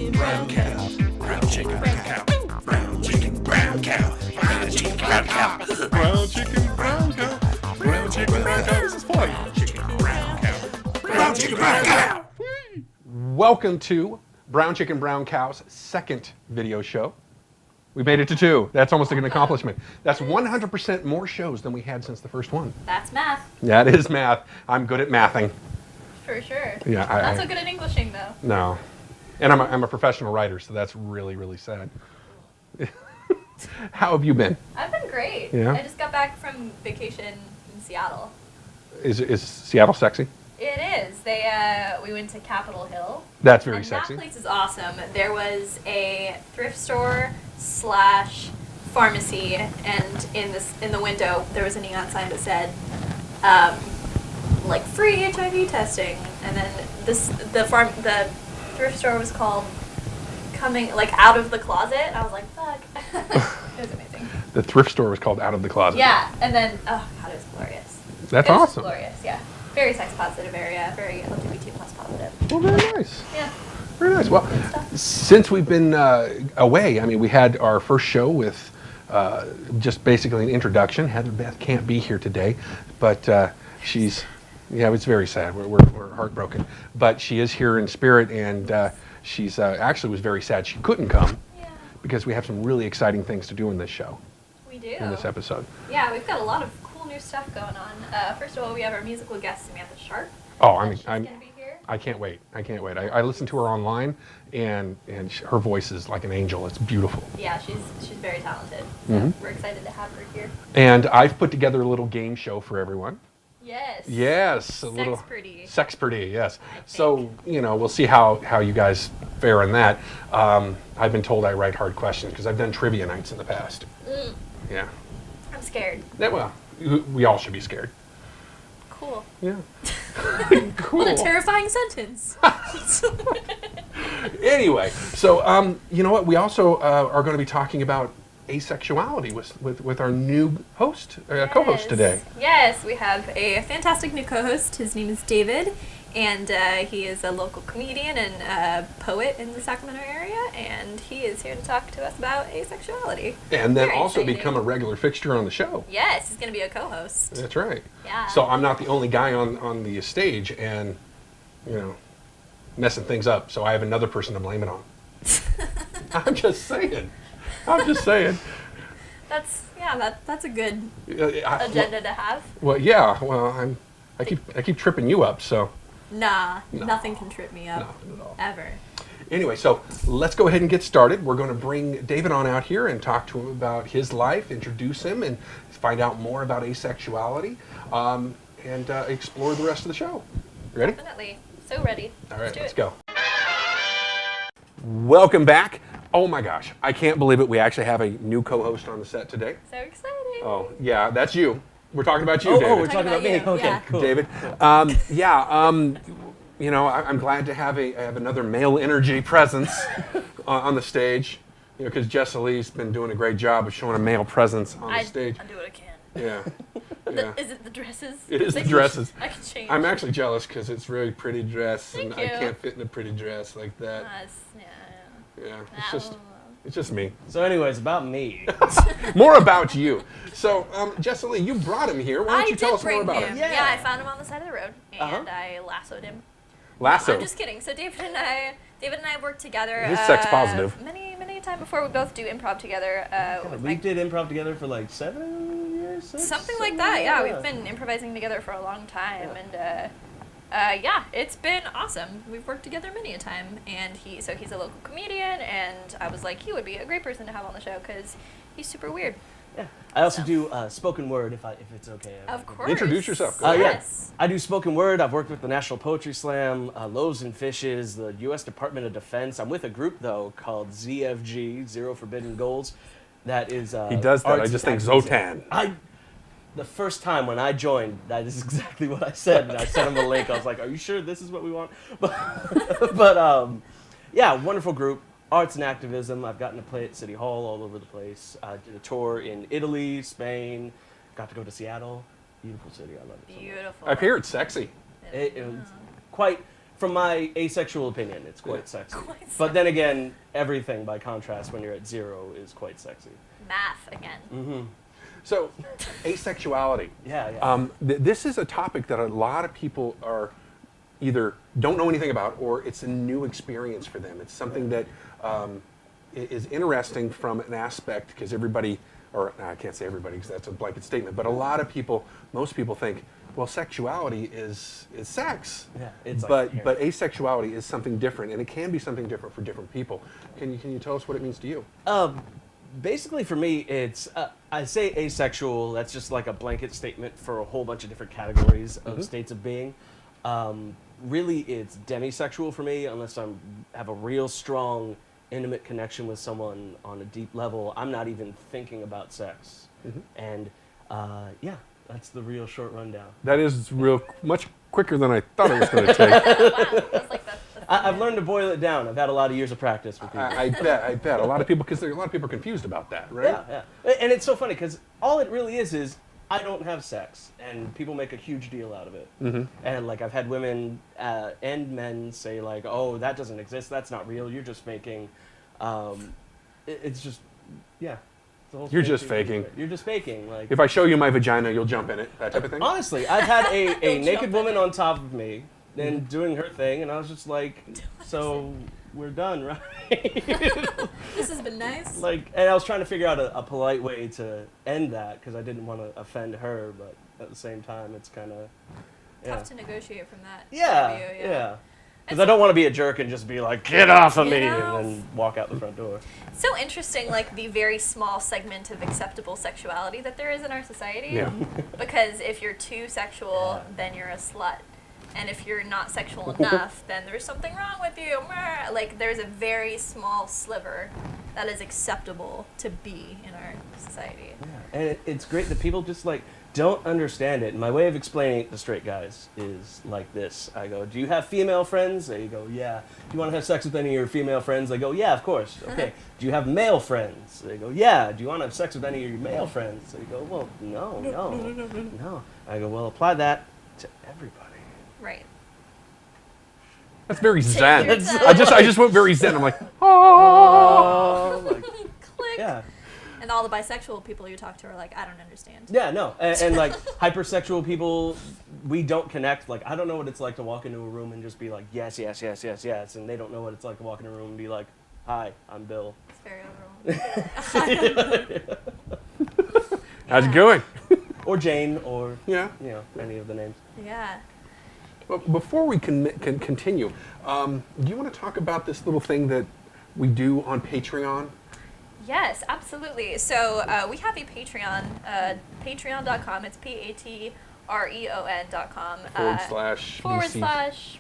chicken, brown cow. Brown chicken, brown cow. Brown chicken, brown cow. Brown chicken, brown cow. Brown chicken, brown cow. Brown chicken, brown cow. This is fun. Brown chicken, brown cow. Brown chicken, brown cow. Welcome to Brown Chicken Brown Cow's second video show. We made it to 2. That's almost like an accomplishment. That's 100% more shows than we had since the first one. That's math. Yeah, it is math. I'm good at mathing. For sure. Yeah, Not so good at Englishing, though. No. And I'm a professional writer, so that's really, really sad. How have you been? I've been great. Yeah? I just got back from vacation in Seattle. Is Seattle sexy? It is. We went to Capitol Hill. That's very and sexy. That place is awesome. There was a thrift store / pharmacy, and in the window there was a neon sign that said, like, free HIV testing. And then the thrift store was called Coming, like, Out of the Closet. I was like, fuck. It was amazing. The thrift store was called Out of the Closet. Yeah, and then oh god, it was glorious. That's it was awesome. Glorious, yeah. Very sex positive area, very LGBT plus positive. Well, very nice. Yeah. Very nice. Well, since we've been away, I mean, we had our first show with just basically an introduction. Heather Beth can't be here today, but she's, yeah, it's very sad. We're heartbroken. But she is here in spirit, and she's actually was very sad she couldn't come because we have some really exciting things to do in this show. We do. In this episode. Yeah, we've got a lot of cool new stuff going on. First of all, we have our musical guest, Samantha Sharp. Oh, She's going to be here. I can't wait. I can't wait. I listened to her online, and her voice is like an angel. It's beautiful. Yeah, she's very talented. So we're excited to have her here. And I've put together a little game show for everyone. Yes. Yes. Little Sex-Pardy. Sex-Pardy, yes. So, we'll see how you guys fare in that. I've been told I write hard questions because I've done trivia nights in the past. Yeah. I'm scared. Yeah, well, we all should be scared. Cool. Yeah. Cool. What a terrifying sentence. Anyway, so you know what? We also are going to be talking about asexuality with our new host, co-host today. Yes, we have a fantastic new co-host. His name is David, and he is a local comedian and poet in the Sacramento area, and he is here to talk to us about asexuality. And then Very also exciting. become a regular fixture on the show. Yes, he's going to be a co-host. That's right. Yeah. So I'm not the only guy on the stage and, messing things up. So I have another person to blame it on. I'm just saying. That's a good agenda to have. Well, yeah. Well, I keep tripping you up. So. Nah, No. nothing can trip me up. Nothing at all. Ever. Anyway, so let's go ahead and get started. We're going to bring David on out here and talk to him about his life, introduce him, and find out more about asexuality, and explore the rest of the show. You ready? Definitely. So ready. All right, do let's it. go. Welcome back. Oh my gosh, I can't believe it. We actually have a new co-host on the set today. So exciting. Oh, yeah, that's you. We're talking about you, David. We're talking about me. you, Okay, yeah. cool. David. I'm glad to have another male energy presence on the stage, because Jessilee's been doing a great job of showing a male presence on the stage. I'll do what I can. Yeah. Is it the dresses? It is the dresses. I can change. I'm actually jealous because it's a really pretty dress, and Thank I you. can't fit in a pretty dress like that. Yeah, it's just me. So anyways, about me. More about you. So, Jessilee, you brought him here. Why don't you tell us more about him. him? Yeah, I found him on the side of the road, and I lassoed him. Lasso. I'm just kidding. So David and I worked together. He's sex positive. Many times before. We both do improv together. We did improv together for like 7 years? Something like that. Yeah, we've been improvising together for a long time, and it's been awesome. We've worked together many a time, and he's a local comedian, and I was like, he would be a great person to have on the show because he's super weird. Yeah. I also do spoken word if it's okay. Of course. Introduce yourself. Go ahead. Yes. I do spoken word. I've worked with the National Poetry Slam, Loaves and Fishes, the U.S. Department of Defense. I'm with a group though called ZFG, Zero Forbidden Goals. That is. He does that. I arts just and think activism. Zotan. The first time when I joined, that is exactly what I said, and I sent him a link. I was like, "Are you sure this is what we want?" But yeah, wonderful group. Arts and activism. I've gotten to play at City Hall all over the place. I did a tour in Italy, Spain. Got to go to Seattle. Beautiful city. I love it. Beautiful. I hear it's sexy. It was quite from my asexual opinion, it's quite sexy. Quite But then again, everything by contrast when you're at 0 is quite sexy. Math again. So, asexuality. Yeah. This is a topic that a lot of people are either don't know anything about, or it's a new experience for them. It's something that is interesting from an aspect, because everybody, or I can't say everybody because that's a blanket statement, but a lot of people, most people think, well, sexuality is sex. Yeah, it's but like but asexuality is something different, and it can be something different for different people. Can you tell us what it means to you? Basically, for me, it's I say asexual. That's just like a blanket statement for a whole bunch of different categories of states of being. Really, it's demisexual for me, unless I have a real strong, intimate connection with someone on a deep level. I'm not even thinking about sex, and yeah, that's the real short rundown. That is real much quicker than I thought it was going to take. Wow, that's like the I've learned to boil it down. I've had a lot of years of practice with people. I bet. A lot of people, because a lot of people are confused about that, right? Yeah. And it's so funny because all it really is I don't have sex, and people make a huge deal out of it. And like I've had women and men say like, "Oh, that doesn't exist. That's not real. You're just faking." It's just, yeah. It's the whole You're fake just thing. faking. You're just faking. Like If I show you my vagina, you'll jump in it. That type of thing. honestly, I've had a Don't naked jump woman in it. on top of me and doing her thing, and I was just like, "So we're done, right?" This has been nice. Like, and I was trying to figure out a polite way to end that because I didn't want to offend her, but at the same time, it's kind of Tough to negotiate from that. yeah, point of view, yeah. Because I don't want to be a jerk and just be like, "Get off of me," Get off. and then walk out the front door. So interesting, like the very small segment of acceptable sexuality that there is in our society. Yeah. Because if you're too sexual, then you're a slut. And if you're not sexual enough, then there's something wrong with you. Like there's a very small sliver that is acceptable to be in our society. Yeah. And it's great that people just like don't understand it. And my way of explaining it to straight guys is like this. I go, "Do you have female friends?" They go, "Yeah." "Do you want to have sex with any of your female friends?" They go, "Yeah, of course." "Okay." "Do you have male friends?" They go, "Yeah." "Do you want to have sex with any of your male friends?" They go, "Well, no. I go, "Well, apply that to everybody." Right. That's very Take zen. your time. I just went very zen. I'm like, oh. Like, Click. yeah. And all the bisexual people you talk to are like, I don't understand. Yeah, no. And like hypersexual people, we don't connect. Like, I don't know what it's like to walk into a room and just be like, "Yes, yes, yes, yes, yes." And they don't know what it's like to walk in a room and be like, "Hi, I'm Bill." It's very overwhelming. How's it going? Or Jane, or, Yeah. you know, any of the names. Yeah. Well, before we can continue, do you want to talk about this little thing that we do on Patreon? Yes, absolutely. So we have a Patreon, patreon.com. It's patreon.com.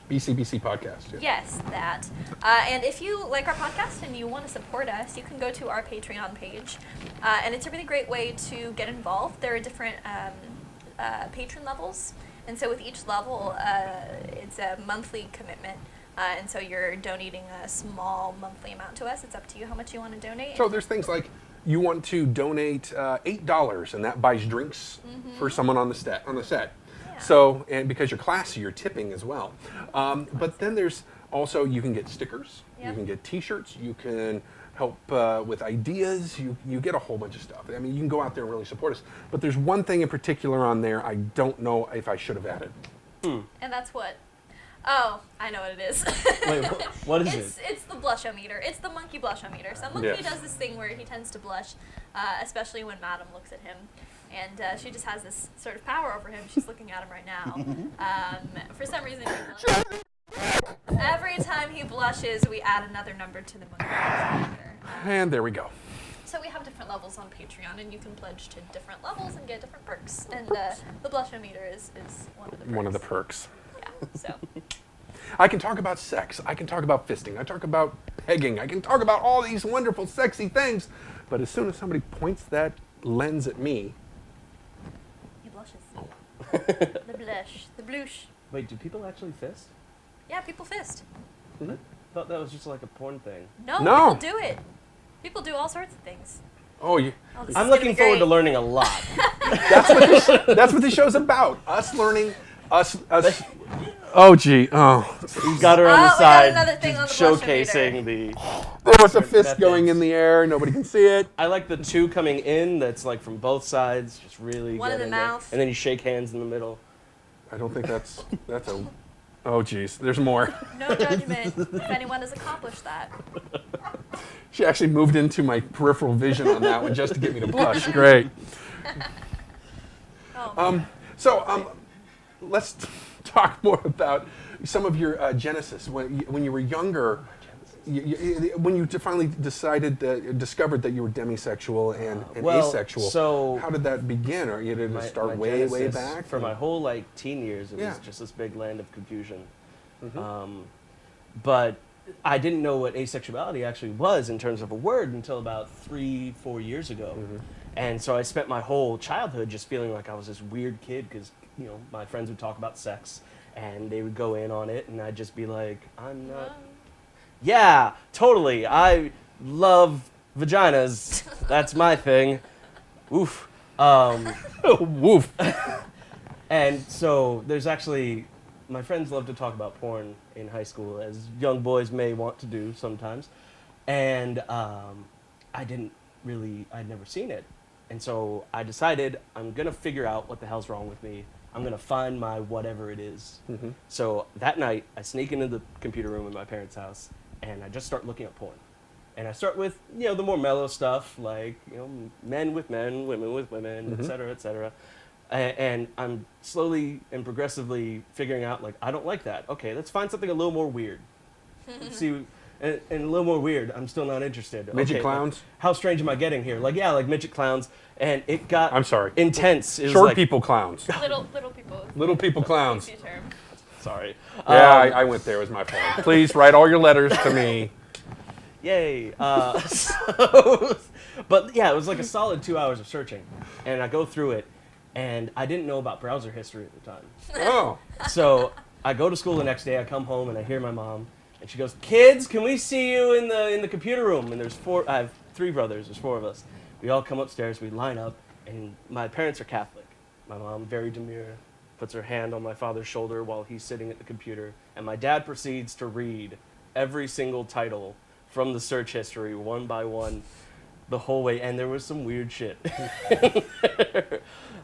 /BCBC podcast. Yeah. Yes, that. And if you like our podcast and you want to support us, you can go to our Patreon page. And it's a really great way to get involved. There are different patron levels. And so with each level, it's a monthly commitment. And so you're donating a small monthly amount to us. It's up to you how much you want to donate. So there's things like you want to donate $8, and that buys drinks for someone on the set. Yeah. So, and because you're classy, you're tipping as well. But then there's also, you can get stickers, you Yep. can get T-shirts, you can help with ideas, you get a whole bunch of stuff. I mean, you can go out there and really support us. But there's one thing in particular on there I don't know if I should have added. And that's what? Oh, I know what it is. Wait, what is it? It's the blushometer. It's the monkey blushometer. So Monkey Yes. does this thing where he tends to blush, especially when Madam looks at him. And she just has this sort of power over him. She's looking at him right now. For some reason, he blushes. Every time he blushes, we add another number to the monkey blushometer. And there we go. So we have different levels on Patreon, and you can pledge to different levels and get different perks. And the blushometer is one of the perks. One of the perks. Yeah, so. I can talk about sex. I can talk about fisting. I talk about pegging. I can talk about all these wonderful, sexy things. But as soon as somebody points that lens at me, He blushes. The blush. The blush. Wait, do people actually fist? Yeah, people fist. I thought that was just like a porn thing. No, No. people do it. People do all sorts of things. oh, you, Oh, this is I'm gonna looking be forward to great. learning a lot. that's what this show's about. Us learning, us Oh, gee. Oh. He's got her on the Oh, we got side, another thing on the blush showcasing the. There was a fist methods. going in the air. Nobody can see it. I like the two coming in. That's like from both sides, just really. One get in the in there. mouth. And then you shake hands in the middle. I don't think that's a... Oh, geez. There's more. No judgment if anyone has accomplished that. She actually moved into my peripheral vision on that one just to get me to blush. Great. Oh, Let's talk more about some of your genesis. When you were younger, when you finally discovered that you were demisexual and asexual, so how did that begin? Or did it start my way genesis back? For my whole teen years, it Yeah. was just this big land of confusion. But I didn't know what asexuality actually was in terms of a word until about 3-4 years ago. And so I spent my whole childhood just feeling like I was this weird kid because, my friends would talk about sex and they would go in on it and I'd just be like, I'm not. Yeah, totally. I love vaginas. That's my thing. Oof. Woof. And so there's actually, my friends love to talk about porn in high school, as young boys may want to do sometimes. And I'd never seen it. And so I decided I'm going to figure out what the hell's wrong with me. I'm going to find my whatever it is. So that night, I sneak into the computer room in my parents' house, and I just start looking at porn. And I start with, the more mellow stuff, like, men with men, women with women, et cetera, et cetera. And I'm slowly and progressively figuring out, like, I don't like that. Okay, let's find something a little more weird. See, and a little more weird, I'm still not interested. Midget clowns? Like, how strange am I getting here? Like, yeah, like midget clowns. And it got I'm sorry. intense. It was Short like, people clowns. little people. Little people clowns. Fancy term. Sorry. Yeah, I went there. It was my fault. Please write all your letters to me. Yay. But yeah, it was like a solid 2 hours of searching. And I go through it, and I didn't know about browser history at the time. Oh. So I go to school the next day, I come home, and I hear my mom, and she goes, "Kids, can we see you in the computer room?" And I have 3 brothers, there's 4 of us. We all come upstairs, we line up, and my parents are Catholic. My mom, very demure, puts her hand on my father's shoulder while he's sitting at the computer, and my dad proceeds to read every single title from the search history, one by one, the whole way, and there was some weird shit.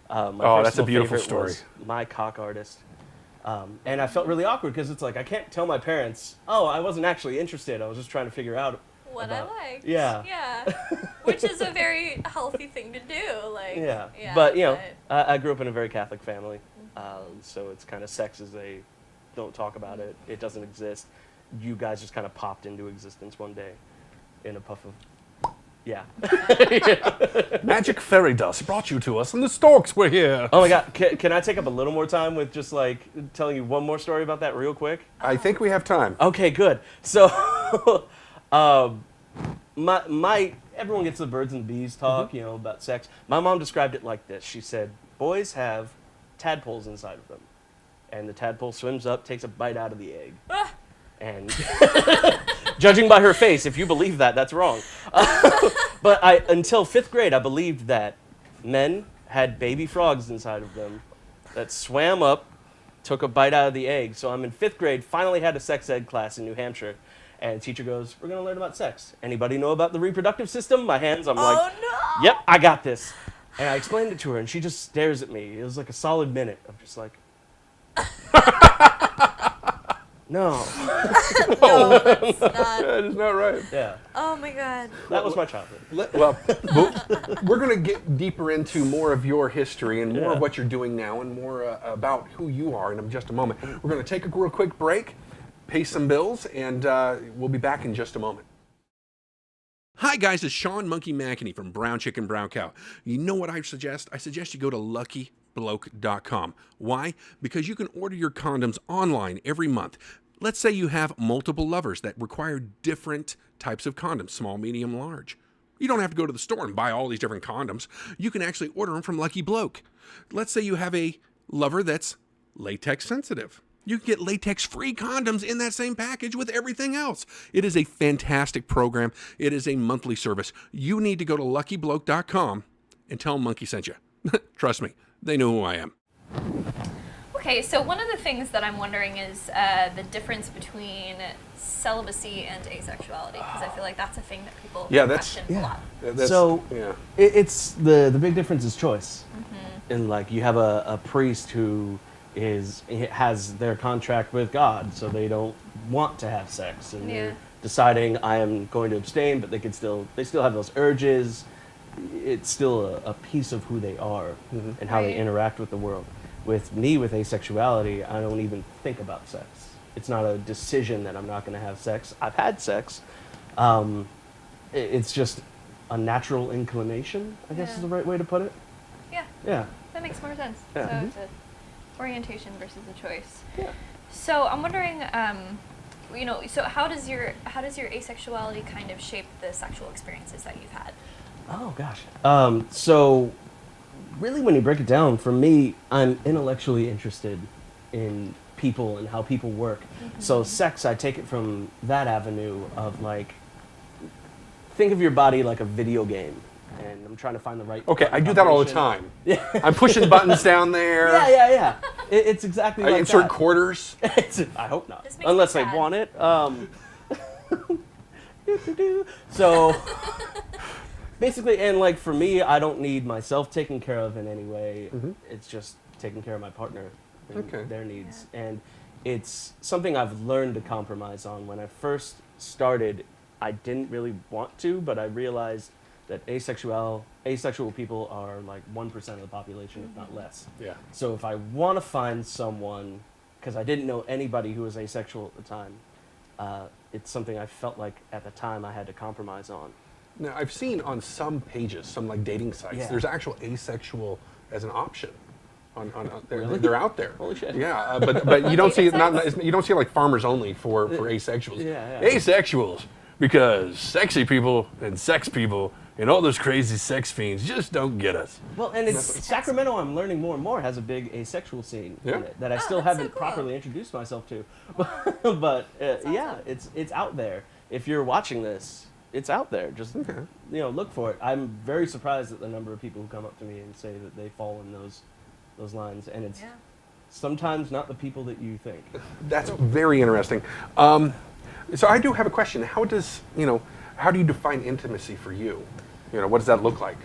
That's a beautiful story. Was My Cock Artist. And I felt really awkward because it's like, I can't tell my parents, I wasn't actually interested, I was just trying to figure out What about, I like. Yeah. Yeah. Which is a very healthy thing to do. Like. Yeah. Yeah. But, I grew up in a very Catholic family, so it's kind of sex as they don't talk about it. It doesn't exist. You guys just kind of popped into existence one day in a puff of, yeah. Magic fairy dust brought you to us, and the storks were here. Oh my God, can I take up a little more time with just like telling you one more story about that real quick? I think we have time. Okay, good. So, everyone gets the birds and the bees talk, about sex. My mom described it like this. She said, boys have tadpoles inside of them. And the tadpole swims up, takes a bite out of the egg. And judging by her face, if you believe that, that's wrong. But until 5th grade, I believed that men had baby frogs inside of them that swam up, took a bite out of the egg. So I'm in 5th grade, finally had a sex ed class in New Hampshire. And the teacher goes, we're going to learn about sex. Anybody know about the reproductive system? My hands, I'm like, no! Yep, I got this. And I explained it to her, and she just stares at me. It was like a solid minute of just like, no. No, that's not. That is not right. Yeah, Oh my God. that was my childhood. We're going to get deeper into more of your history and more of Yeah. what you're doing now and more about who you are in just a moment. We're going to take a real quick break, pay some bills, and we'll be back in just a moment. Hi guys, it's Sean Monkey McEnany from Brown Chicken Brown Cow. You know what I suggest? I suggest you go to luckybloke.com. Why? Because you can order your condoms online every month. Let's say you have multiple lovers that require different types of condoms, small, medium, large. You don't have to go to the store and buy all these different condoms. You can actually order them from Lucky Bloke. Let's say you have a lover that's latex sensitive. You can get latex-free condoms in that same package with everything else. It is a fantastic program. It is a monthly service. You need to go to luckybloke.com and tell them Monkey sent you. Trust me, they know who I am. Okay, so one of the things that I'm wondering is the difference between celibacy and asexuality, because I feel like that's a thing that people question a lot. It's the big difference is choice. And like you have a priest who has their contract with God, so they don't want to have sex, and they're deciding I am going to abstain, but they still have those urges. It's still a piece of who they are and how they interact with the world. With me, with asexuality, I don't even think about sex. It's not a decision that I'm not going to have sex. I've had sex. It's just a natural inclination, I guess is the right way to put it. Yeah. That makes more sense. Yeah. So it's an orientation versus a choice. Yeah. So I'm wondering, so how does your asexuality kind of shape the sexual experiences that you've had? Oh gosh. So really, when you break it down, for me, I'm intellectually interested in people and how people work. So sex, I take it from that avenue of like, think of your body like a video game, and I'm trying to find the right. Okay, I do that all the time. Yeah. I'm pushing buttons down there. Yeah. It's exactly I like insert that. quarters. I hope not, This makes unless me they sad. want it. So basically, and like for me, I don't need myself taken care of in any way. It's just taking care of my partner and their needs. And it's something I've learned to compromise on. When I first started, I didn't really want to, but I realized that asexual people are like 1% of the population, if not less. Yeah. So if I want to find someone, because I didn't know anybody who was asexual at the time, it's something I felt like at the time I had to compromise on. Now, I've seen on some pages, some like dating sites, there's actual asexual as an option. Really? They're out there. Holy shit. Yeah, but you don't see it. You don't see like farmers only for asexuals. Yeah. Asexuals, because sexy people and sex people and all those crazy sex fiends just don't get us. Well, and it's Sacramento, I'm learning more and more, has a big asexual scene in it that I still that's so haven't cool. properly introduced myself to. But yeah, it's out there. If you're watching this, it's out there. Just look for it. I'm very surprised at the number of people who come up to me and say that they fall in those lines, and it's sometimes not the people that you think. That's very interesting. So I do have a question. How do you define intimacy for you? What does that look like?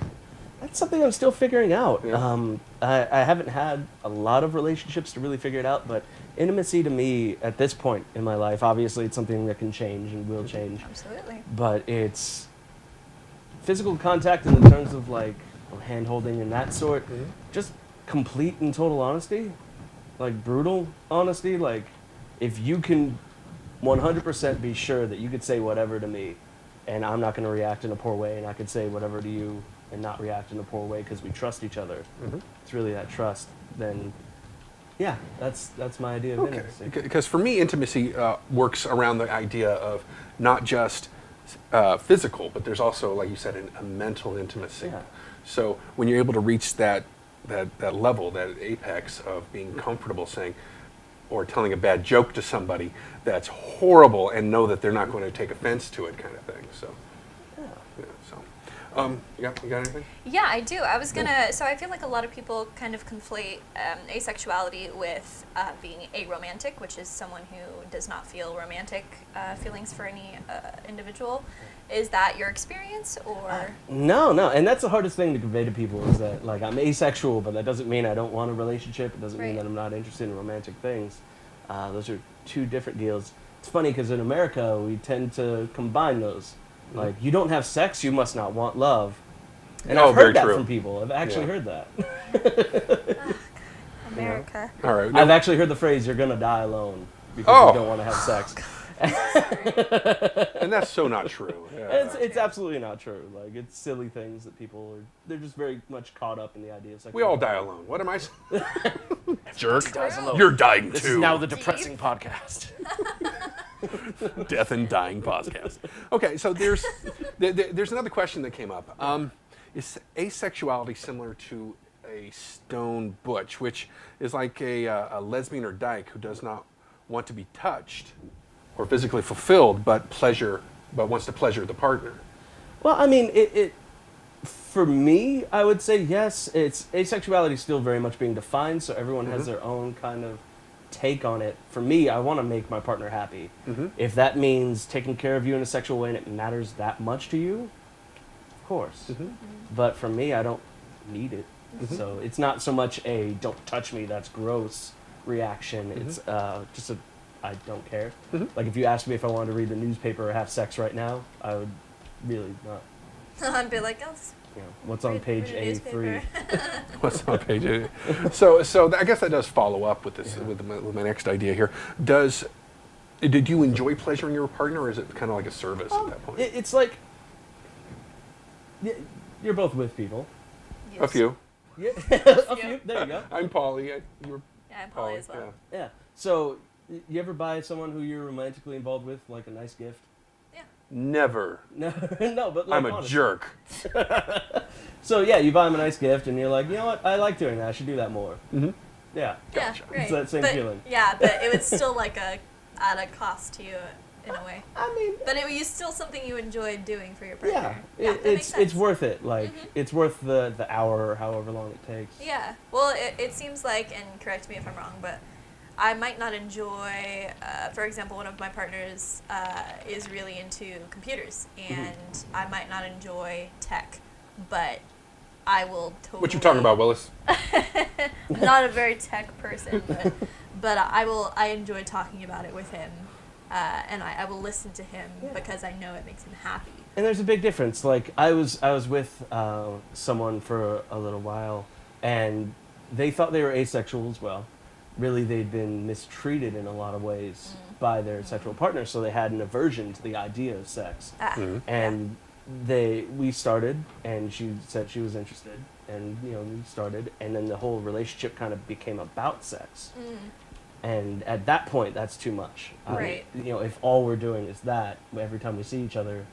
That's something I'm still figuring out. Yeah. I haven't had a lot of relationships to really figure it out, but intimacy to me at this point in my life, obviously it's something that can change and will change. Absolutely. But it's physical contact in the terms of like hand holding and that sort, just complete and total honesty, like brutal honesty. Like if you can 100% be sure that you could say whatever to me and I'm not going to react in a poor way, and I could say whatever to you and not react in a poor way because we trust each other. It's really that trust. Then yeah, that's my idea of intimacy. Because for me, intimacy works around the idea of not just physical, but there's also, like you said, a mental intimacy. Yeah. So when you're able to reach that level, that apex of being comfortable saying or telling a bad joke to somebody that's horrible and know that they're not going to take offense to it, kind of thing. So you got anything? Yeah, I do. I was gonna. So I feel like a lot of people kind of conflate asexuality with being aromantic, which is someone who does not feel romantic feelings for any individual. Is that your experience, or? No, and that's the hardest thing to convey to people is that like I'm asexual, but that doesn't mean I don't want a relationship. It doesn't mean that I'm not interested in romantic things. Those are two different deals. It's funny because in America we tend to combine those. Like, you don't have sex, you must not want love. And I've heard that from people. I've actually heard that. America. All right. I've actually heard the phrase, you're going to die alone because you don't want to have sex. And that's so not true. Yeah. It's absolutely not true. Like, it's silly things that people are, they're just very much caught up in the idea of sex. We all die alone. What am I saying? Jerk. dies alone. You're dying too. This is now the depressing podcast. Death and Dying podcast. Okay, so there's another question that came up. Is asexuality similar to a stone butch, which is like a lesbian or dyke who does not want to be touched or physically fulfilled, but wants to pleasure the partner? Well, I mean, For me, I would say yes. It's asexuality is still very much being defined, so everyone has their own kind of take on it. For me, I want to make my partner happy. If that means taking care of you in a sexual way and it matters that much to you, of course. But for me, I don't need it. So it's not so much a "don't touch me, that's gross" reaction. It's just a I don't care. Like if you asked me if I wanted to read the newspaper or have sex right now, I would really not. I'd be like, oh, You know, what's on page read a A3? What's on page 8? So I guess that does follow up with this with my next idea here. Did you enjoy pleasuring your partner, or is it kind of like a service at that point? It's like you're both with people. A few. Yeah, a few. There you go. I'm Polly. You were Yeah, I'm Polly as well. Yeah. So, you ever buy someone who you're romantically involved with like a nice gift? Yeah. Never. No, no, but like, I'm a honestly. jerk. So yeah, you buy them a nice gift, and you're like, you know what? I like doing that. I should do that more. Yeah. Gotcha. Yeah, right. It's that same feeling. Yeah, but it was still like at a cost to you in a way. I mean, But it was still something you enjoyed doing for your partner. yeah, that makes sense. it's worth it. Like it's worth the hour or however long it takes. Yeah. Well, it seems like, and correct me if I'm wrong, but I might not enjoy, for example, one of my partners is really into computers, and I might not enjoy tech, but I will totally... What you talking about, Willis? I'm not a very tech person, but I enjoy talking about it with him, and I will listen to him because I know it makes him happy. And there's a big difference. Like I was with someone for a little while, and they thought they were asexual as well. Really, they'd been mistreated in a lot of ways by their sexual partner, so they had an aversion to the idea of sex. And we started, and she said she was interested, and we started, and then the whole relationship kind of became about sex. And at that point, that's too much. Right. If all we're doing is that every time we see each other,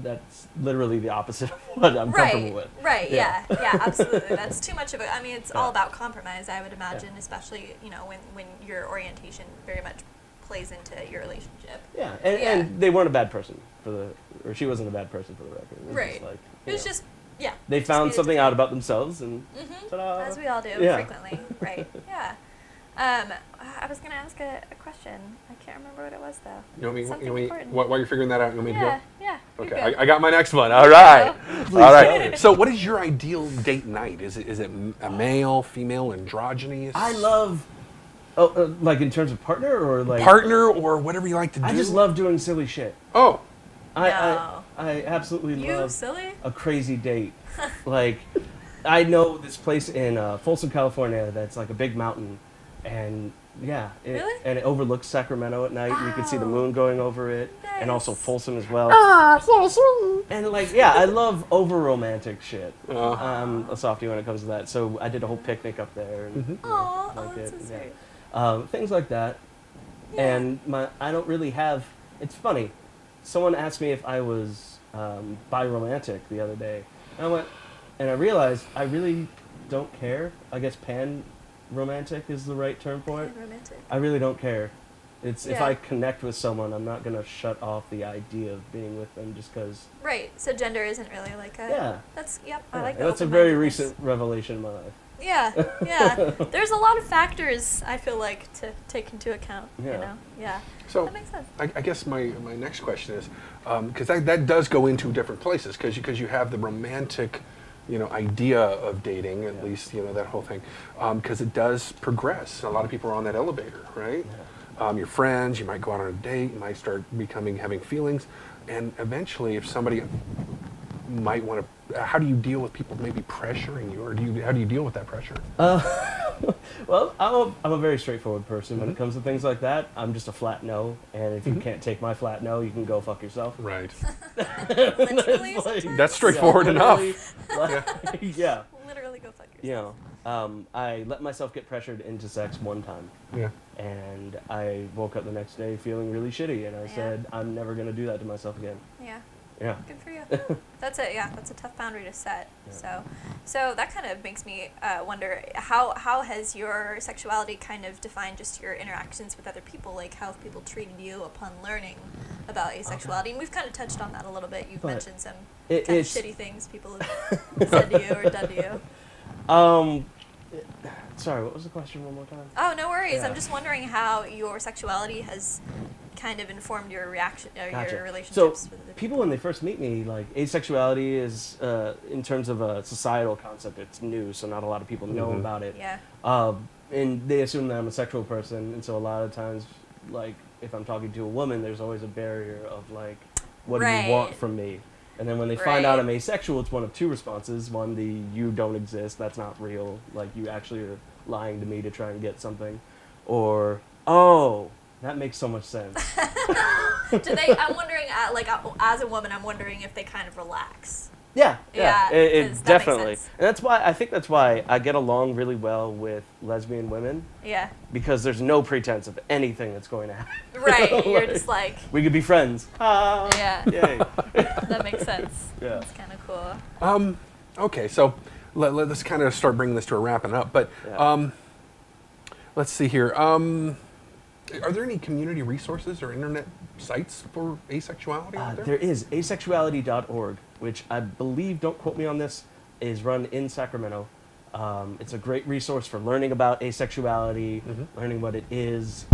that's literally the opposite of what I'm comfortable with. Right, yeah, absolutely. That's too much of it. I mean, it's all about compromise, I would imagine, especially, when your orientation very much plays into your relationship. Yeah, and they weren't a bad person or she wasn't a bad person for the record. It was Right. just like, It was just, yeah. they found something out about themselves, and ta-da. As we all do Yeah. frequently, right? Yeah. I was gonna ask a question. I can't remember what it was though. Something important. While you're figuring that out, you want me to go? Yeah. you're Okay, good. I got my next one. All right. Please All go. right. So what is your ideal date night? Is it a male, female, androgynous? I love, like in terms of partner or like partner or whatever you like to do. I just love doing silly shit. Oh. I absolutely You love silly? a crazy date. Like, I know this place in Folsom, California that's like a big mountain, and Really? and it overlooks Sacramento at night. And you can see the moon going over it, and also Nice. Folsom as well. Oh, so sweet. And like, I love over romantic shit. Uh-huh. I'm a softie when it comes to that. So I did a whole picnic up there, and Aw, that's so sweet. things like that. Yeah. And I don't really have. It's funny. Someone asked me if I was bi-romantic the other day, and I realized I really don't care. I guess pan-romantic is the right term for it. Romantic. I really don't care. If Yeah. I connect with someone, I'm not gonna shut off the idea of being with them just because. Right. So gender isn't really like a. Yeah. That's I like that. And that's a very open-mindedness. recent revelation in my life. Yeah. There's a lot of factors I feel like to take into account. Yeah. Yeah. So That makes sense. I guess my next question is, because that does go into different places, because you have the romantic, idea of dating, at least, that whole thing, because it does progress. A lot of people are on that elevator, right? Your friends, you might go out on a date, you might start having feelings, and eventually, if somebody might want to, how do you deal with people maybe pressuring you, or how do you deal with that pressure? Well, I'm a very straightforward person. When it comes to things like that, I'm just a flat no. And if you can't take my flat no, you can go fuck yourself. Right. Literally, It's like- sometimes. That's straightforward enough. Yeah. Literally go fuck yourself. I let myself get pressured into sex one time. Yeah. And I woke up the next day feeling really shitty. And I said, I'm never going to do that to myself again. Yeah. Yeah. Good for you. That's a tough boundary to set. Yeah. So that kind of makes me wonder how has your sexuality kind of defined just your interactions with other people? Like how have people treated you upon learning about asexuality, and we've kind of touched on that a little bit. You've mentioned some it's kind of shitty things people have said to you or done to you. Sorry, what was the question one more time? Oh, no worries. Yeah. I'm just wondering how your sexuality has kind of informed your reaction, or Gotcha. your relationships So with other people, when they first meet me, like asexuality is, in terms of a societal concept, it's new, so not a lot of people know about it. Yeah. And they assume that I'm a sexual person, and so a lot of times, like if I'm talking to a woman, there's always a barrier of like, what do you want from me? And then when they find out I'm asexual, it's one of two responses. One, you don't exist, that's not real, like you actually are lying to me to try and get something. Or, oh, that makes so much sense. I'm wondering, like, as a woman, I'm wondering if they kind of relax. Yeah, Yeah, it that makes definitely. sense. And I think that's why I get along really well with lesbian women, Yeah. because there's no pretense of anything that's going to happen. Right. You're just like, We could be friends. Ah, yeah, yay. that makes sense. Yeah. That's kind of cool. Okay, so let's kind of start bringing this to a wrapping up. But Yeah. let's see here. Are there any community resources or internet sites for asexuality out there? There is asexuality.org, which I believe, don't quote me on this, is run in Sacramento. It's a great resource for learning about asexuality, learning what it is.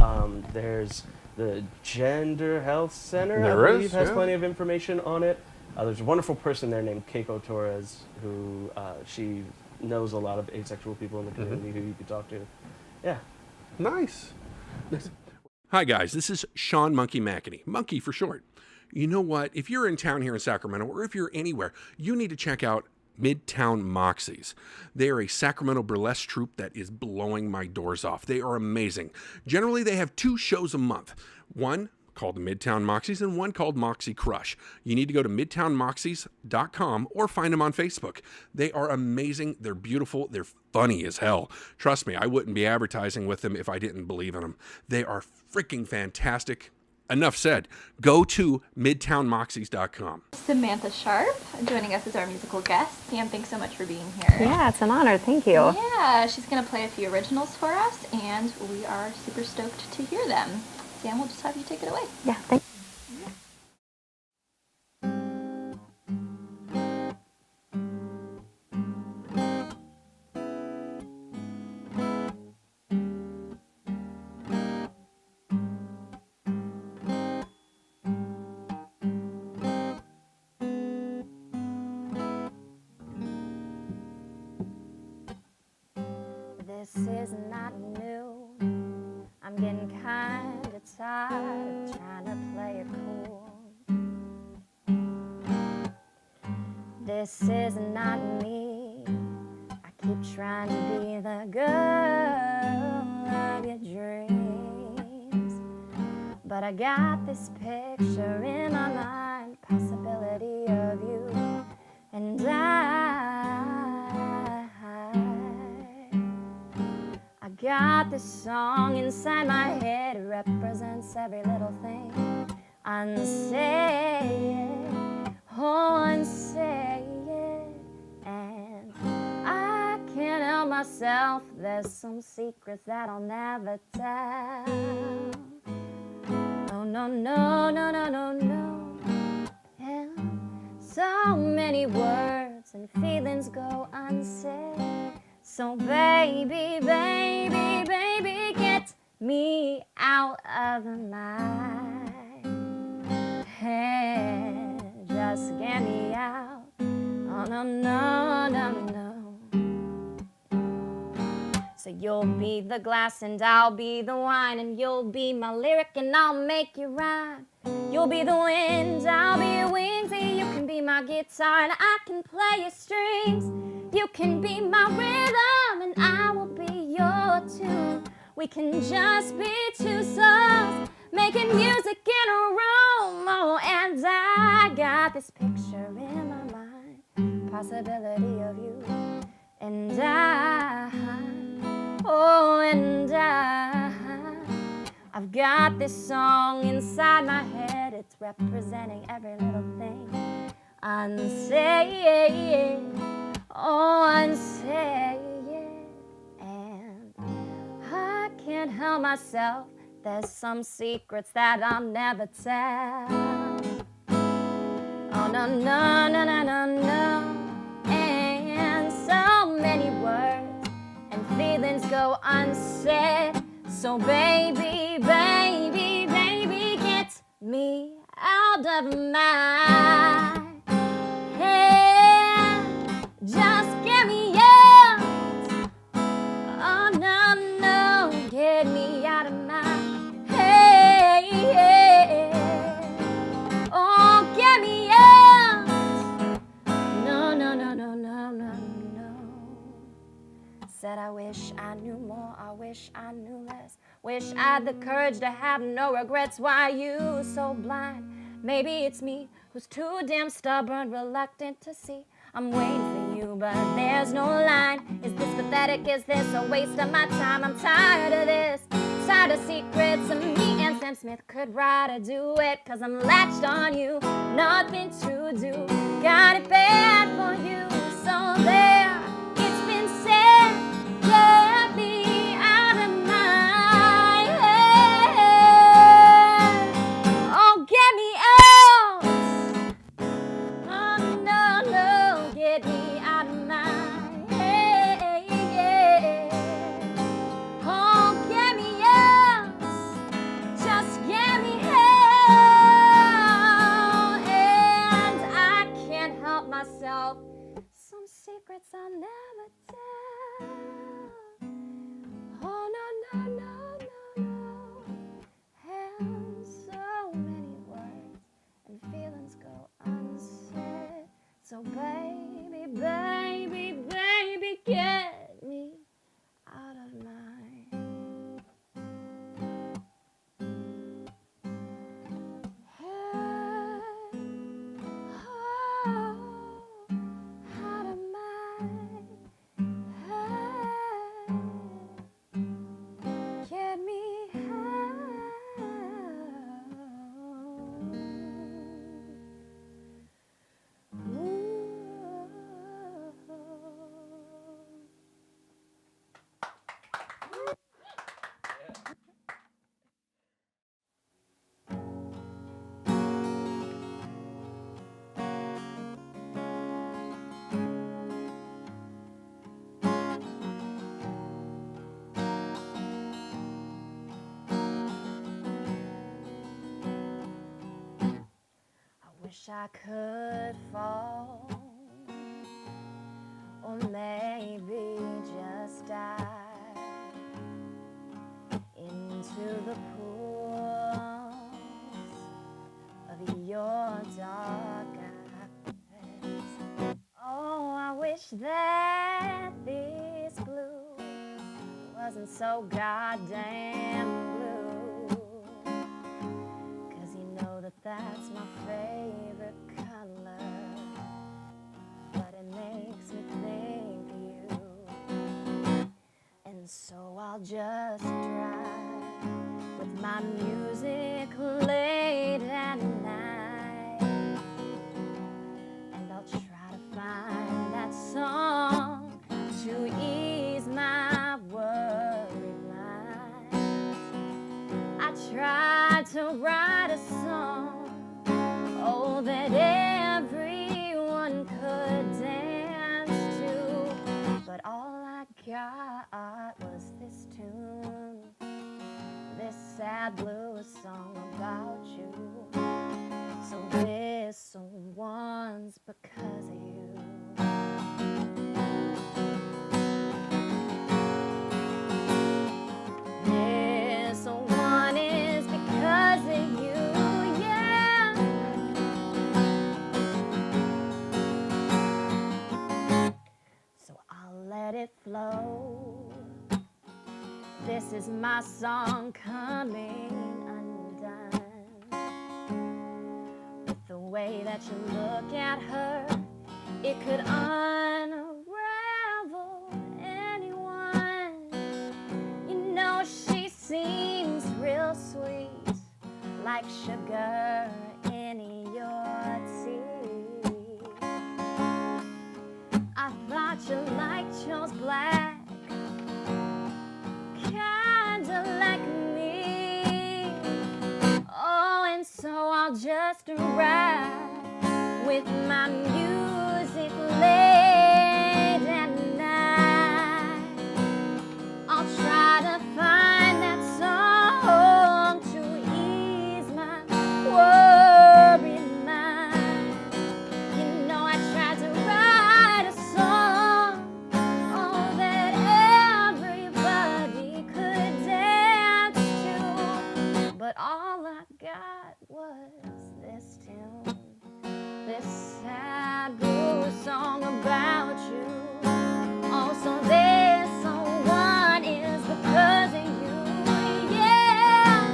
There's the Gender Health Center, There I believe, is, has yeah. plenty of information on it. There's a wonderful person there named Keiko Torres, who she knows a lot of asexual people in the community who you could talk to. Yeah. Nice. Hi guys, this is Sean Monkey McEnany, Monkey for short. You know what? If you're in town here in Sacramento, or if you're anywhere, you need to check out Midtown Moxies. They are a Sacramento burlesque troupe that is blowing my doors off. They are amazing. Generally, they have 2 shows a month. One called the Midtown Moxies and one called Moxie Crush. You need to go to midtownmoxies.com or find them on Facebook. They are amazing. They're beautiful. They're funny as hell. Trust me, I wouldn't be advertising with them if I didn't believe in them. They are freaking fantastic. Enough said. Go to midtownmoxies.com. Samantha Sharp joining us as our musical guest. Sam, thanks so much for being here. Yeah, it's an honor. Thank you. Yeah, she's going to play a few originals for us, and we are super stoked to hear them. Sam, we'll just have you take it away. Yeah, thank you. This is not new. I'm getting kinda tired of trying to play it cool. This is not me. I keep trying to be the girl of your dreams, but I got this picture in my mind, possibility of you and I got this song inside my head, it represents every little thing unsaid, oh unsaid, and I can't help myself, there's some secrets that I'll never tell. Oh no, no, no, no, no, no, yeah. So many words and feelings go unsaid. So baby, baby, baby, get me out of my head. Just get me out. Oh no, no, no, no. So you'll be the glass and I'll be the wine, and you'll be my lyric and I'll make you rhyme. You'll be the wind, I'll be your wings, and you can be my guitar and I can play your strings. You can be my rhythm and I will be your tune. We can just be 2 souls making music in a room. Oh, and I got this picture in my mind, possibility of you and I've got this song inside my head, it's representing every little thing unsaid, oh unsaid, and I can't help myself, there's some secrets that I'll never tell. Oh, no, no, no, no, no, no. And so many words and feelings go unsaid. So baby, baby, baby, get me out of my head. Just get me out. Oh, no, no, get me out of my head. Oh, get me out. No, no, no, no, no, no, no. Said I wish I knew more, I wish I knew less. Wish I had the courage to have no regrets. Why you so blind? Maybe it's me who's too damn stubborn, reluctant to see. I'm waiting for you, but there's no line. Is this pathetic? Is this a waste of my time? I'm tired of this, tired of secrets. And me and Sam Smith could write a duet, 'cause I'm latched on you, nothing to do. Got it bad for you, so there, it's been said. Get me out of my head. Oh, get me out. Oh, no, no, get me out of my head. Oh, get me out. Just get me out. And I can't help myself. Some secrets I'll never tell. Oh, no, no, no, no, no. And so many words and feelings go unsaid. So baby, baby, baby, get me out of my head. Oh, out of my head. Get me out. Wish I could fall, or maybe just dive into the pools of your dark eyes. Oh, I wish that this blue wasn't so goddamn blue, 'cause you know that that's my favorite color, but it makes me think of you. And so I'll just drive with my music late at night, and I'll try to find that song to ease my worried mind. I tried to write a song, oh, that everyone could dance to, but all I got was this tune, this sad blues song about you. So this one's because of you. This one is because of you, yeah. So I'll let it flow. This is my song coming undone. With the way that you look at her, it could unravel anyone. You know she seems real sweet, like sugar in your tea. I thought you liked yours black, kinda like me. just ride with my music late at night. I'll try to find that song to ease my worried mind. You know I tried to write a song, oh, that everybody could dance to, but all I got was this tune, this sad blues song about you. Also, this one is because of you, yeah.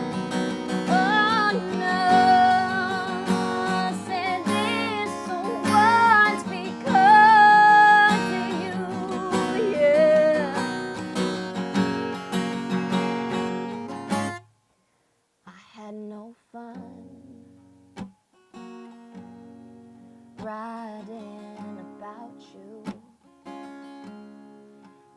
Oh no, said this one's because of you, yeah. I had no fun writing about you.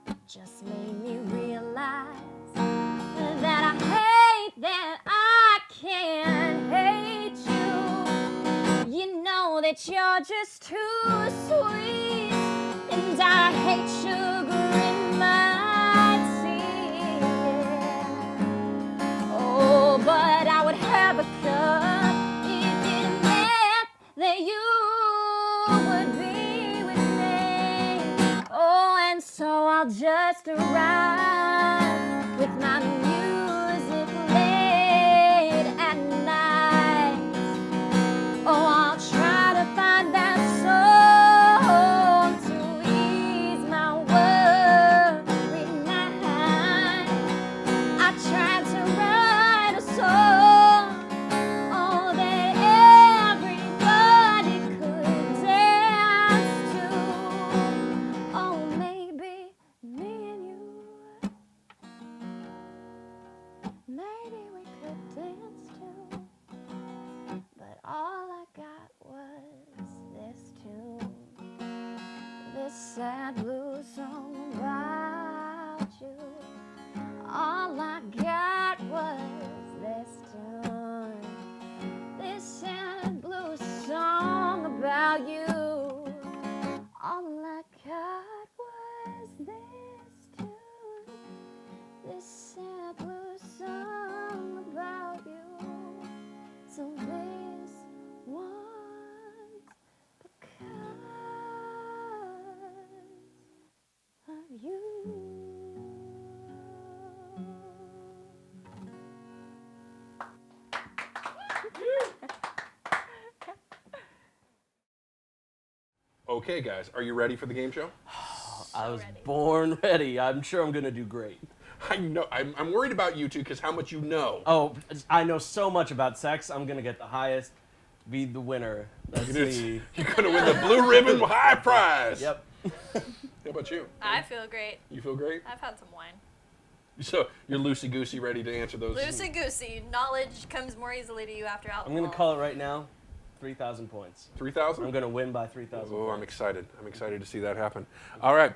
It just made me realize that I hate that I can't hate you. You know that you're just too sweet, and I hate sugar in my tea. Oh, but I would have a cup if it meant that you would be with me. Oh, and so I'll just ride with my music late at night. Oh, I'll try to find that song to ease my worried mind. I tried to write a song, oh, that everybody could dance to. Oh, maybe me and you, maybe we could dance too. But all I got was this tune, this sad blues song about you. All I got was this tune, this sad blues song about you. All I got was this tune, this sad blues song about you. So this one's because of you. Okay, guys, are you ready for the game show? I was ready. born ready. I'm sure I'm gonna do great. I know. I'm worried about you two because how much you know. Oh, I know so much about sex. I'm gonna get the highest, be the winner. That's me. You're gonna win the blue ribbon high prize. Yep. How about you? I feel great. You feel great? I've had some wine. So you're loosey goosey, ready to answer those. Loosey goosey. Knowledge comes more easily to you after alcohol. I'm gonna call it right now. 3,000 points. 3,000. I'm gonna win by 3,000. Oh, I'm excited. I'm excited to see that happen. All right,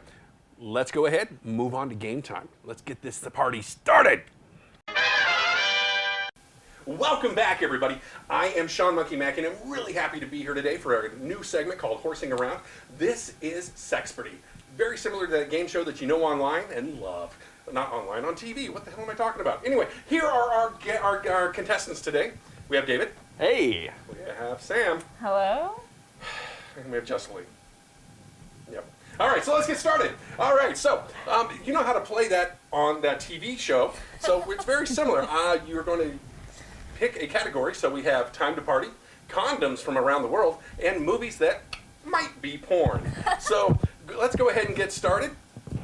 let's go ahead. Move on to game time. Let's get the party started. Welcome back, everybody. I am Sean Monkey Mack, and I'm really happy to be here today for a new segment called Horsing Around. This is Sex-Pardy. Very similar to that game show that you know online and love. Not online, on TV. What the hell am I talking about? Anyway, here are our contestants today. We have David. Hey. We have Sam. Hello? And we have Jessilee. Yep. All right, so let's get started. All right, so you know how to play that on that TV show. So it's very similar. You're going to pick a category. So we have Time to Party, condoms from around the world, and movies that might be porn. So let's go ahead and get started.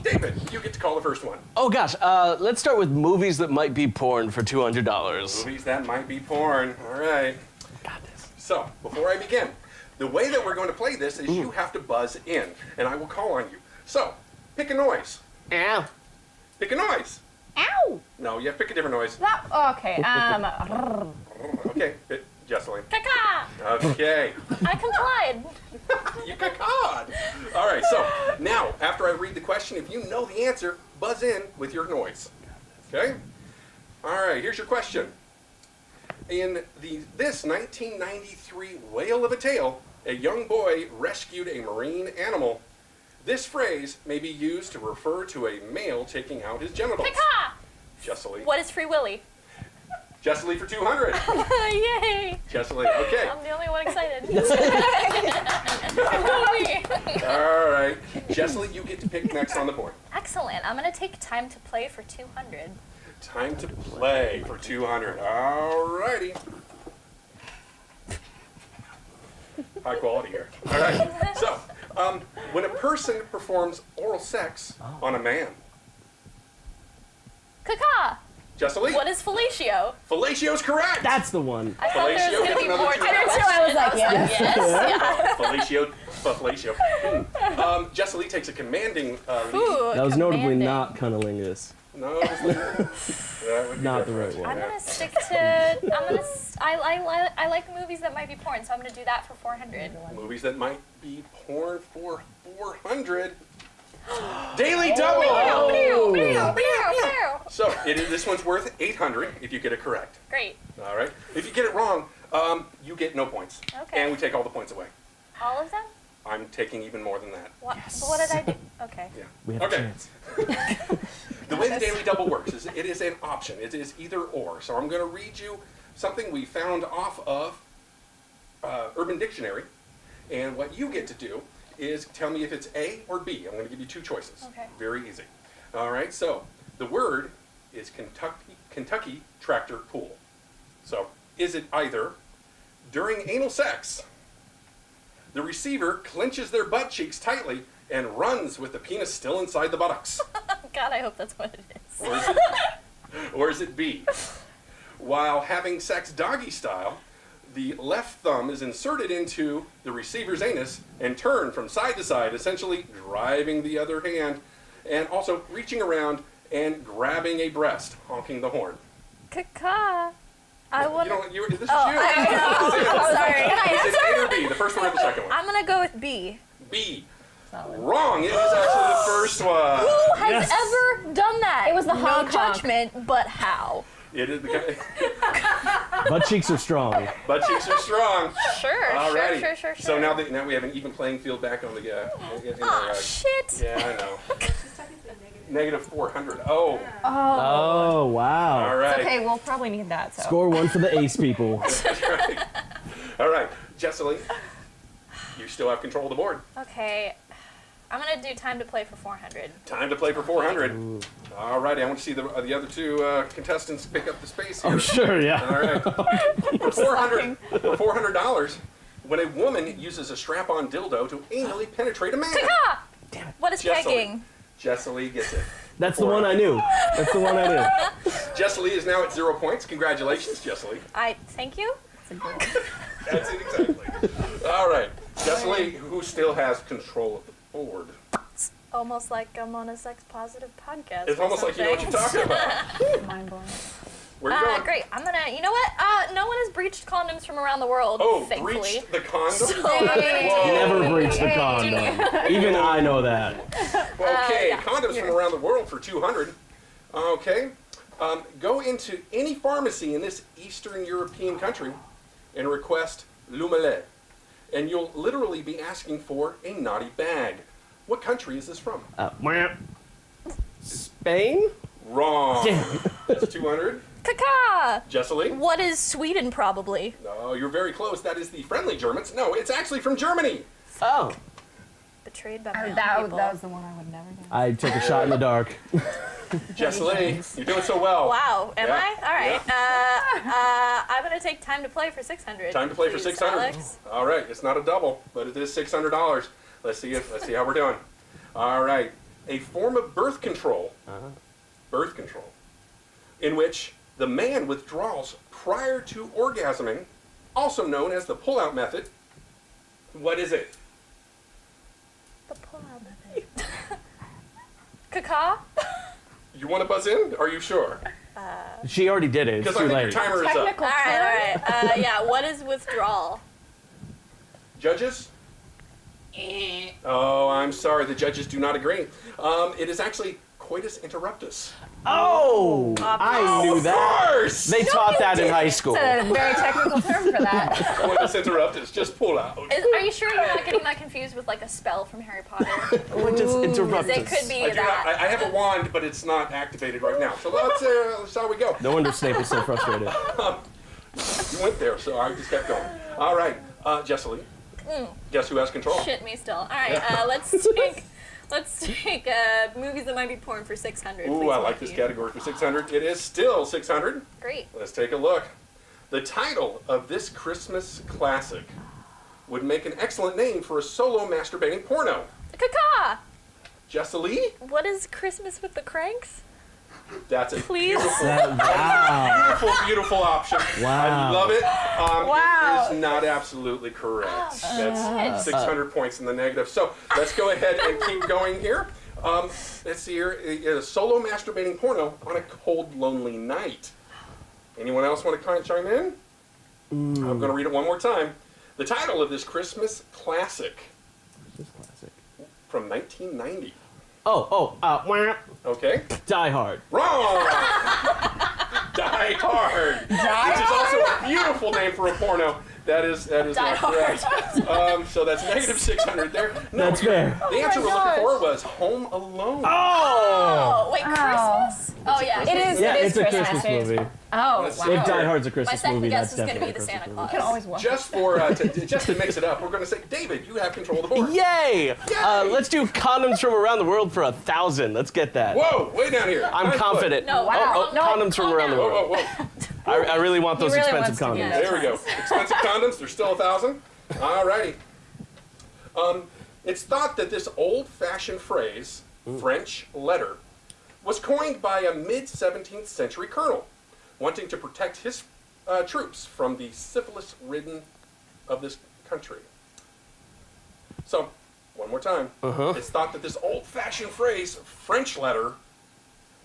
David, you get to call the first one. Oh gosh, let's start with movies that might be porn for $200. Movies that might be porn. All right. Got this. So, before I begin, the way that we're going to play this is you have to buzz in, and I will call on you. So, pick a noise. Ow. Pick a noise. Ow! No, you have to pick a different noise. Okay, Okay, Jessilee. Caca! Okay. I complied. You got caught. All right, so now, after I read the question, if you know the answer, buzz in with your noise. Okay? All right, here's your question. In this 1993 whale of a tale, a young boy rescued a marine animal. This phrase may be used to refer to a male taking out his genitals. Caca! Jessilee. What is Free Willy? Jessilee for 200. Yay! Jessilee, okay. I'm the only one excited. All right. Jessilee, you get to pick next on the board. Excellent. I'm going to take Time to Play for 200. Time to play for 200. All righty. High quality here. All right. So, when a person performs oral sex on a man. Caca! Jessilee? What is fellatio? Fellatio's correct. That's the one. I thought there was Fellatio going to gets be another more. 200. I was like, yes. Fellatio. Jessilee takes a commanding lead. Ooh, That was notably commanding. not cunnilingus. No, that would be Not the different. right one. I'm gonna stick to. I like movies that might be porn, so I'm gonna do that for 400. Movies that might be porn for 400. Daily double. So this one's worth 800 if you get it correct. Great. All right. If you get it wrong, you get no points. Okay. And we take all the points away. All of them? I'm taking even more than that. What? But what did I do? Okay. Yeah. We have a Okay. chance. The way the daily double works is it is an option. It is either or. So I'm going to read you something we found off of Urban Dictionary, and what you get to do is tell me if it's A or B. I'm going to give you two choices. Okay. Very easy. All right. So the word is Kentucky tractor pull. So is it either during anal sex, the receiver clenches their butt cheeks tightly and runs with the penis still inside the buttocks? God, I hope that's what it is. Or is it B? While having sex doggy style, the left thumb is inserted into the receiver's anus and turned from side to side, essentially driving the other hand, and also reaching around and grabbing a breast, honking the horn. Caca. I want. This is Oh, you. I'm sorry. Is it A or B? The first one or the second one? I'm gonna go with B. B. Wrong. It is actually the first one. Who has ever done that? It was the no honk honk. judgment, but how? It is the Butt cheeks are strong. butt cheeks are strong. Sure, Alrighty. sure. So now we have an even playing field back on the. In Aw, the, shit. Yeah, I know. Negative 400. Oh. Oh, wow. All right. Okay, we'll probably need that. So. Score one for the ace people. That's right. All right, Jessilee, you still have control of the board. Okay. I'm gonna do Time to Play for 400. Time to play for 400. All righty, I want to see the other two contestants pick up the space here. Oh, sure, yeah. All right. For $400, when a woman uses a strap-on dildo to anally penetrate a man. Ah! What is Jessilee. pegging? Jessilee gets it. That's the one I knew. That's the one I knew. Jessilee is now at 0 points. Congratulations, Jessilee. Thank you. That's it exactly. All right, Jessilee, who still has control of the board. It's almost like I'm on a sex-positive podcast. It's or almost like you know what you're something. talking about. Mind blowing. Where you going? Great. I'm gonna. You know what? No one has breached condoms from around the world. Oh, thankfully. breached the condom? So I'm gonna You do- never breached the condom. Even I know that. Okay, yeah. condoms from around the world for 200. Okay. Go into any pharmacy in this Eastern European country and request Lumelet. And you'll literally be asking for a naughty bag. What country is this from? Spain? Wrong. Damn. That's 200. Caca. Jessilee? What is Sweden? Probably. No, you're very close. That is the friendly Germans. No, it's actually from Germany. Oh. Betrayed by my own That people. was the one I would never get. I took a shot in the dark. Jessilee, you're doing so well. Wow. Am Yeah. I? All right. I'm gonna take Time to Play for 600. Time to play for please, 600. Alex. All right, it's not a double, but it is $600. Let's see how we're doing. All right, a form of birth control, in which the man withdraws prior to orgasming, also known as the pull-out method. What is it? The pull-out method. Caca. You want to buzz in? Are you sure? She already did it. It's Because I too think your late. timer is up. Technical All right. Yeah. What is withdrawal? Judges? Oh, I'm sorry. The judges do not agree. It is actually coitus interruptus. Oh, I knew that. Of course! They taught that in high school. It's a very technical term for that. Coitus interruptus, just pull out. Are you sure you're not getting that confused with like a spell from Harry Potter? Coitus interruptus. It could be I that. have a wand, but it's not activated right now. So that's how we go. No wonder Snape is so frustrated. You went there, so I just kept going. All right, Jessilee. Guess who has control? Shit me still. All right, let's take movies that might be porn for 600. Ooh, please, I like this Matthew. category for 600. It is still 600. Great. Let's take a look. The title of this Christmas classic would make an excellent name for a solo masturbating porno. Caca! Jessilee? What is Christmas with the Cranks? That's a Please? Wow. beautiful option. Wow. I love it. Wow. It is not absolutely correct. That's shit. 600 points in the negative. So let's go ahead and keep going here. Let's see here. A solo masturbating porno on a cold, lonely night. Anyone else want to chime in? I'm going to read it one more time. The title of this Christmas classic This classic. from 1990. Wah. Okay. Die Hard. Wrong! Die Hard. Which is also a beautiful name for a porno. That is Die not Hard. correct. So that's negative 600 there. No, That's fair. The answer we're looking for was Home Alone. Oh, wait, Christmas? Oh, yeah. It is. Yeah, it it's is a Christmas. Christmas movie. Oh, Let's wow. see. If Die Hard's a My Christmas second movie, guess that's is going to definitely be the a Santa Christmas Claus. You can always watch. Just for just to mix it up, we're going to say, David, you have control of the board. movie. Yay! Let's do condoms from around the world for 1,000. Let's get that. Whoa, way down here. I'm Nice confident. No, Wow. no, Condoms from around the Whoa, world. whoa, whoa. I really want those He really expensive wants to condoms. get There we go. Expensive condoms, they're still 1,000. Alrighty. It's thought that this old-fashioned phrase, French letter, was coined by a mid-17th century colonel wanting to protect his troops from the syphilis-ridden of this country. So, one more time. It's thought that this old-fashioned phrase, French letter,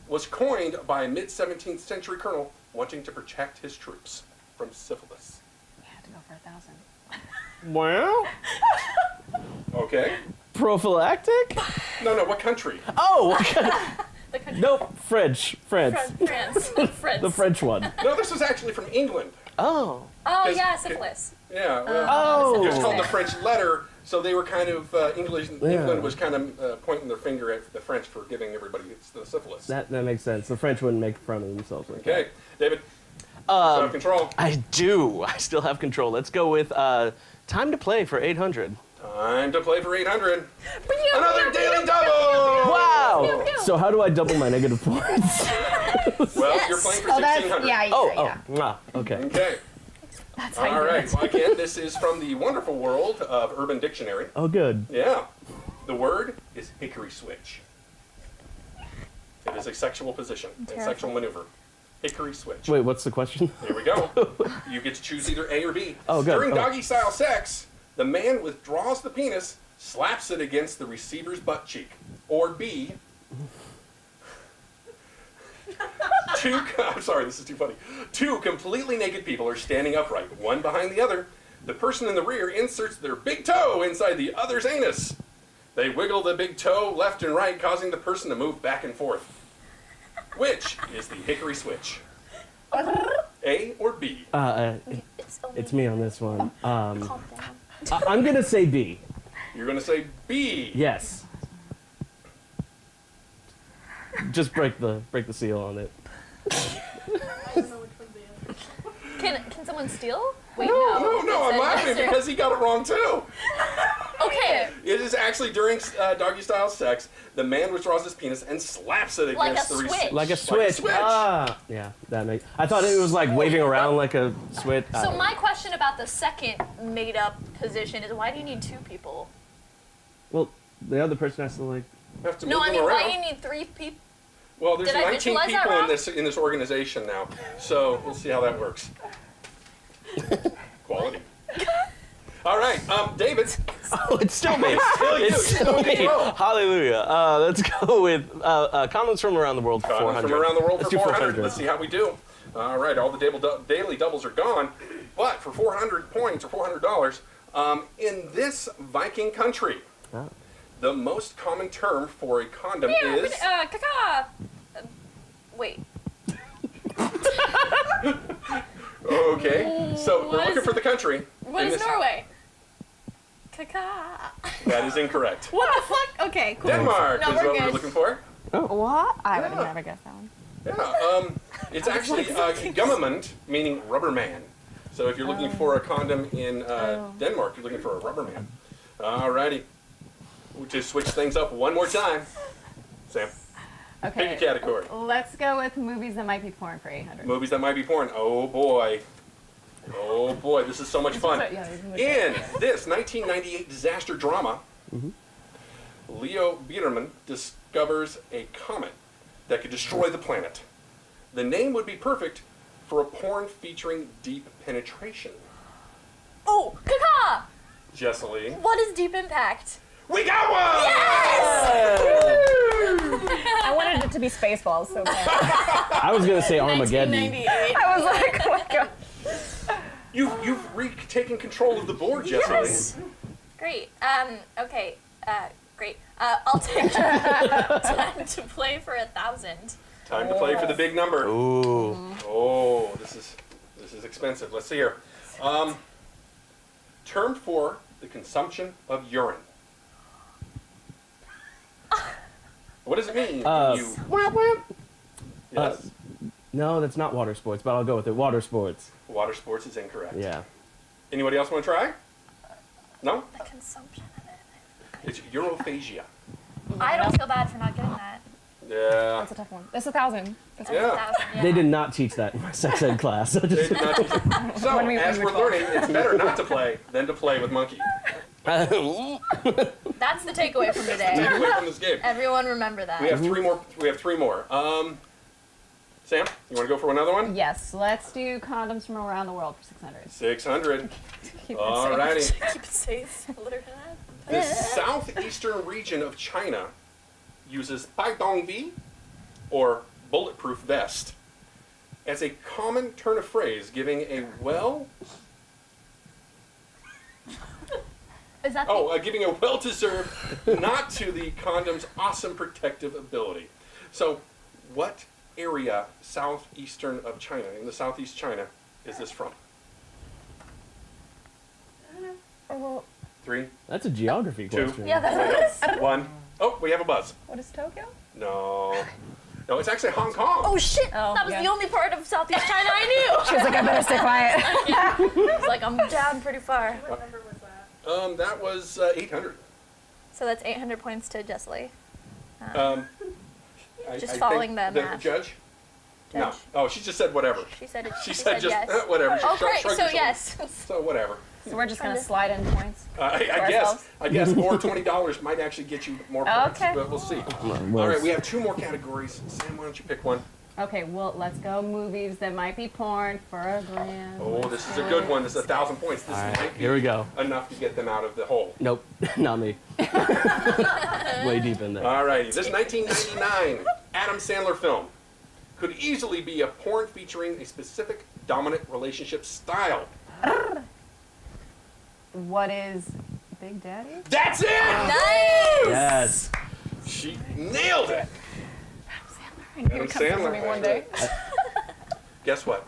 was coined by a mid-17th century colonel wanting to protect his troops from syphilis. We had to go for 1,000. Well, Okay? prophylactic? No, what country? Oh, The country. nope. French. France. France. The French one. No, this was actually from England. Oh. Oh, 'Cause- yeah, syphilis. Yeah, well, Oh. it was called the French letter, so they were kind of, England was kind of pointing their finger at the French for giving everybody the syphilis. That makes sense. The French wouldn't make fun of themselves like that. Okay, David, you have control. I do. I still have control. Let's go with time to play for 800. Time to play for 800. Another daily double! Wow. So how do I double my negative points? Well, you're playing for Oh, that's 1,600. yeah. Okay. Okay. That's how you All do right. it. Well, again, this is from the wonderful world of Urban Dictionary. Oh, good. Yeah. The word is hickory switch. It is a sexual position, a sexual maneuver. Hickory switch. Wait, what's the question? Here we go. You get to choose either A or B. Oh, good. During Oh. doggy style sex, the man withdraws the penis, slaps it against the receiver's butt cheek. Or B, I'm sorry, this is too funny. Two completely naked people are standing upright, one behind the other. The person in the rear inserts their big toe inside the other's anus. They wiggle the big toe left and right, causing the person to move back and forth. Which is the hickory switch? A or B? It's me on this one. Calm down. I'm gonna say B. You're going to say B. Yes. Just break the seal on it. Can someone steal? Wait, No, It's I'm an laughing answer. because he got it wrong too. Okay. It is actually during doggy style sex, the man withdraws his penis and slaps it Like against a the switch. Like a switch. switch. Ah, yeah, that makes. I thought it was like waving around like a switch. I So don't my know. question about the second made-up position is, why do you need two people? Well, the other person has to like. Have to No, move I them mean, around. why do you need three people? Well, there's Did I 19 visualize that people in wrong? this organization now, so we'll see how that works. Quality. All right, David. Oh, it's still me. Still you. It's still Still me. you. Hallelujah. Let's go with condoms from around the world for 400. From around the world Let's for do 400. Let's see how we do. All right, all the daily doubles are gone, but for 400 points or $400, in this Viking country, The most common term for a condom is... Caca. Wait. Okay, so we're What looking is- for the country. What in is this- Norway? Caca. That is incorrect. What the fuck? Okay, cool. Denmark No, is we're what we're good. looking for. What? I would Yeah. have never guessed that one. Yeah, it's actually gummiment, meaning rubber man. So if you're looking for a condom in Denmark, you're looking for a rubber man. Alrighty. We'll just switch things up one more time. Sam, Okay. pick a category. Let's go with movies that might be porn for 800. Movies that might be porn. Oh boy. Oh boy, this is so much fun. Yeah, you can look In at it. this 1998 disaster drama, Leo Biederman discovers a comet that could destroy the planet. The name would be perfect for a porn featuring deep penetration. Oh, caca. Jessilee. What is Deep Impact? We got one! I wanted it to be Spaceballs so bad. I was gonna say Armageddon. 1998. I was like, oh my god. You've taken control of the board, Jessilee. Yes. Great. Okay. Great. I'll take time to play for 1,000. Time to play for the big number. Ooh. Oh, this is expensive. Let's see here. Term for the consumption of urine. What does it mean? Yes. No, that's not water sports, but I'll go with it. Water sports. Water sports is incorrect. Yeah. Anybody else want to try? No? The consumption of it. It's urophagia. I don't feel bad for not getting that. Yeah. That's a tough one. That's 1,000. That's Yeah. 1,000, yeah. They did not teach that in my sex ed class. They did not teach it. So, When we as were we're 12. learning, it's better not to play than to play with monkey. That's the takeaway from Take today. away from this game. Everyone remember that. We have three more. Sam, you want to go for another one? Yes, let's do condoms from around the world for 600. 600. Keep it Alrighty. Keep it safe. Literally. The southeastern region of China uses Pai Dong Vi, or bulletproof vest, as a common turn of phrase, giving a giving a well-deserved nod to the condom's awesome protective ability. So, what area southeastern of China, in the southeast China, is this from? 3, That's a geography 2, question. Yeah, that is. 1. Oh, we have a buzz. What is Tokyo? No, it's actually Hong Kong. Oh shit! Oh, that was yeah. the only part of Southeast China I knew. She was like, I better stay quiet. I was like, I'm down pretty far. What number was that? That was 800. So that's 800 points to Jessilee. Just I following think the math. judge? No. Judge. Oh, she just said whatever. She said it. She said just yes. whatever. She Oh shrugged great! your So shoulders. yes. So whatever. So we're just going to slide in points. I guess, or $20 might actually get you more points, Okay. but we'll see. Well, All right, we have 2 more categories. Sam, why don't you pick one? Okay, well, let's go movies that might be porn for $1,000. Oh, this is a good one. This is 1,000 points. This All right, might be here we go. enough to get them out of the hole. Nope, not me. Way deep in there. All righty, this 1999 Adam Sandler film could easily be a porn featuring a specific dominant relationship style. What is Big Daddy? That's it! Nice. Yes. She nailed it. I knew Adam it comes Sandler. to me one day. Guess what?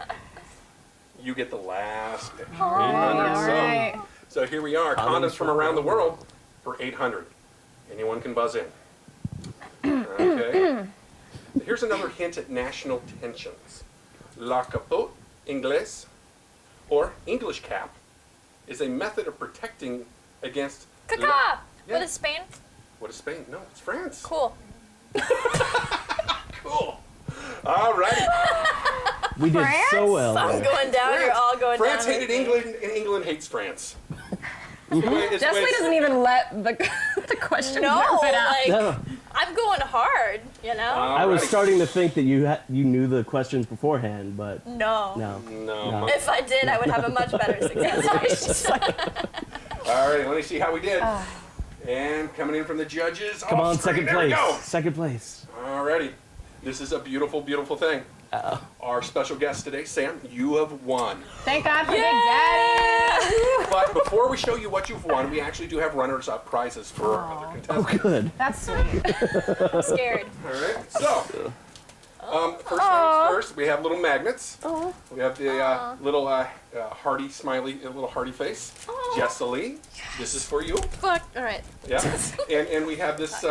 You get the last pick. 800. All right. So here we are, condoms from around the world for 800. Anyone can buzz in. Okay. Here's another hint at national tensions. La capote inglés, or English cap, is a method of protecting against... Caca. Yeah. What is Spain? What is Spain? No, it's France. Cool. Cool. All righty. We did so well. I'm going down. You're all going France down. hated England, and England hates France. Jessilee doesn't even let the question No, put out. like No. I'm going hard. You know. I was starting to think that you knew the questions beforehand, but No. no. No. If I did, I would have a much better success rate. All right, let me see how we did. And coming in from the judges. Come on, screen, second there we place. go. Second place. Alrighty. This is a beautiful, beautiful thing. Our special guest today, Sam, you have won. Thank God for Big Daddy. But before we show you what you've won, we actually do have runners-up prizes for our other contestants. Good. That's sweet. I'm scared. All right. So, first things first, we have little magnets. We have the little hearty, smiley, little hearty face. Jessilee, this is for you. Fuck. All right. Yeah. And we have this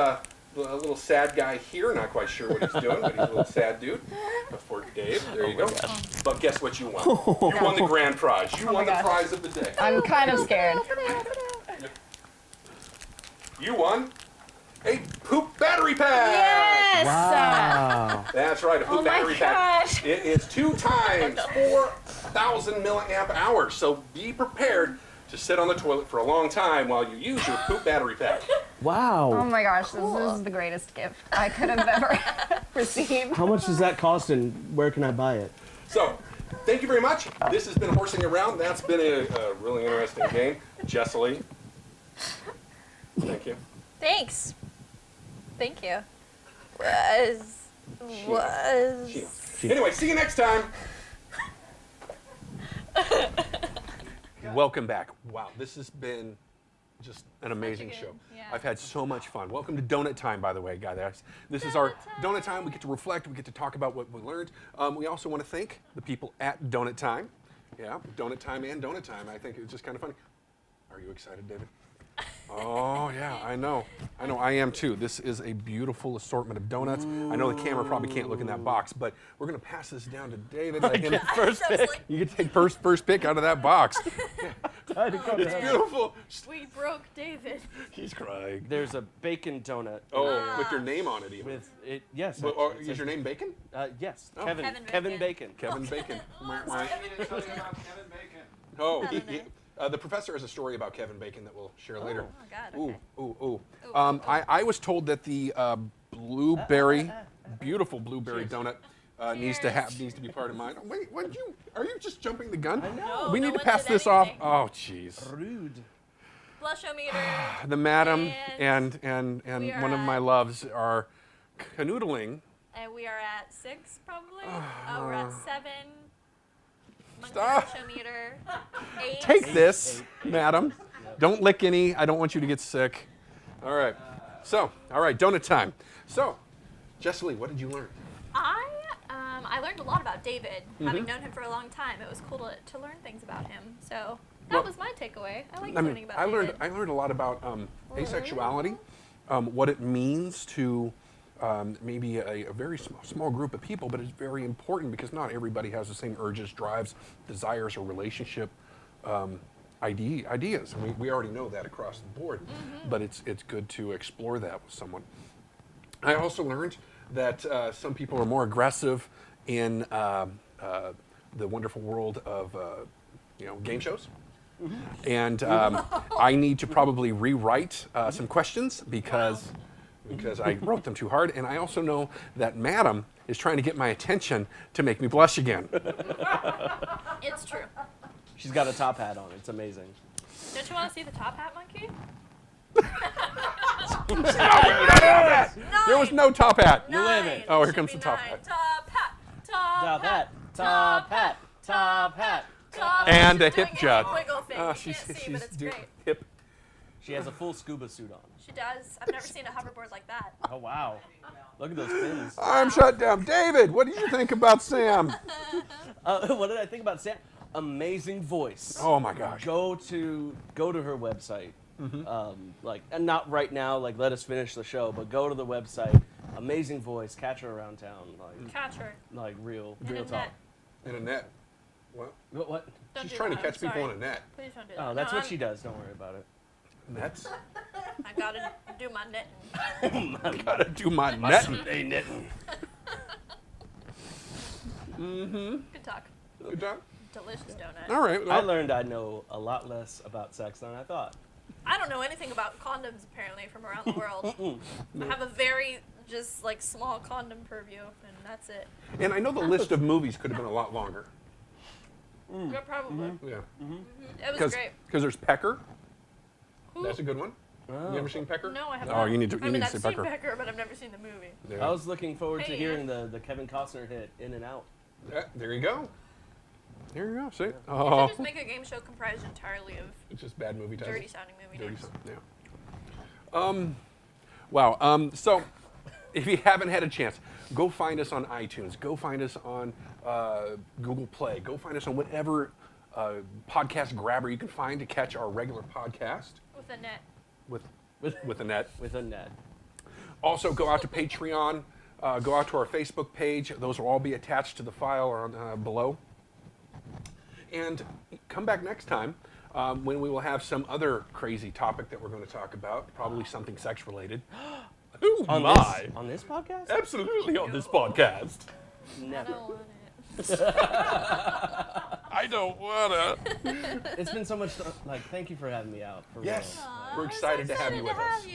little sad guy here. Not quite sure what he's doing, but he's a little sad dude. For Dave. There you go. But guess what you won? You won the grand prize. You won the prize of the day. I'm kind of scared. You won a poop battery pack. Yes. Wow. That's right, a poop battery pack. gosh. It is 2 times 4,000 milliamp hours. So be prepared to sit on the toilet for a long time while you use your poop battery pack. Wow. Oh my gosh, this is the greatest gift I could have ever received. How much does that cost and where can I buy it? So, thank you very much. This has been Horsing Around. That's been a really interesting game. Jessilee, thank you. Thanks. Thank you. Anyway, see you next time. Welcome back. Wow, this has been just an amazing show. Yeah. I've had so much fun. Welcome to Donut Time, by the way, guys. This is our Donut Time. We get to reflect. We get to talk about what we learned. We also want to thank the people at Donut Time. Yeah, Donut Time and Donut Time. I think it's just kind of funny. Are you excited, David? Oh, yeah, I know. I am too. This is a beautiful assortment of donuts. I know the camera probably can't look in that box, but we're going to pass this down to David. Let him First pick. You can take first pick out of that box. It's beautiful. We broke David. He's crying. There's a bacon donut. Oh, with your name on it even. With it, yes. But, or, is your name Bacon? Yes. Oh. Kevin Bacon. Kevin Bacon. I need to tell you about Kevin Bacon. Oh, the professor has a story about Kevin Bacon that we'll share later. Oh God. Okay. Ooh. I was told that the beautiful blueberry donut needs to be part of mine. Wait, are you just jumping the gun? No, we no need to one pass did this off. anything. Oh, jeez. Rude. Blushometer. The madam And and we are one of my at- loves are canoodling. And we are at 6 probably. We're at 7. Monkey Stop. blushometer. 8. Take this, madam. Don't lick any. I don't want you to get sick. All right. All right, donut time. So, Jessilee, what did you learn? I learned a lot about David. Having known him for a long time, it was cool to learn things about him. So that was my takeaway. I liked learning about David. I learned a lot about asexuality, what it means to maybe a very small group of people, but it's very important because not everybody has the same urges, drives, desires, or relationship ideas. I mean, we already know that across the board, but it's good to explore that with someone. I also learned that some people are more aggressive in the wonderful world of game shows. And I need to probably rewrite some questions because I wrote them too hard. And I also know that Madam is trying to get my attention to make me blush again. It's true. She's got a top hat on. It's amazing. Don't you want to see the top hat monkey? There was no top hat. You win it. Oh, here Should comes be the top 9. hat. Top hat. Top hat. Top hat. Top hat. Top And She's a hip doing jut. wiggle thing. You She's can't see, but it's great. hip. She has a full scuba suit on. She does. I've never seen a hoverboard like that. Oh wow. Look at those fins. I'm shut down. David, what did you think about Sam? What did I think about Sam? Amazing voice. Oh my gosh. Go to her website. And not right now. Like, let us finish the show, but go to the website. Amazing voice. Catch her around town. Catch her. Like real In a talk. net. In a net. What? What? Don't She's do trying to that. catch people Sorry. in a net. Please don't do that. Oh, that's No, what she does. Don't worry about it. Nets? I gotta do my knitting. I gotta do my netting. Sunday knitting. Good talk. Good job. Delicious donut. All right. I Well, learned I know a lot less about sex than I thought. I don't know anything about condoms apparently from around the world. I have a very just like small condom purview, and that's it. and I know the list of movies could have been a lot longer. Yeah, probably. Yeah. It was great. Because there's Pecker. That's a good one. Oh. You ever seen Pecker? No, I haven't. Oh, you need to. You I mean, need to I've see seen Pecker. Pecker, but I've never seen the movie. There. I was looking forward to Hey. hearing the Kevin Costner hit In and Out. Yeah, there you go. There you go. See? You Oh, should just make a game show comprised entirely of it's just bad movie titles. dirty-sounding movie Dirty names. sound, yeah. Wow. So, if you haven't had a chance, go find us on iTunes. Go find us on Google Play. Go find us on whatever podcast grabber you can find to catch our regular podcast With a net. with a net. With a net. Also, go out to Patreon. Go out to our Facebook page. Those will all be attached to the file or on, below. And come back next time when we will have some other crazy topic that we're going to talk about, probably something sex related. Oh On my! this, on this podcast? Absolutely on this podcast. I Never. don't want it. I don't wanna. It's been so much like thank you for having me out. For Yes, Aw, we're I'm so excited to have you with us. have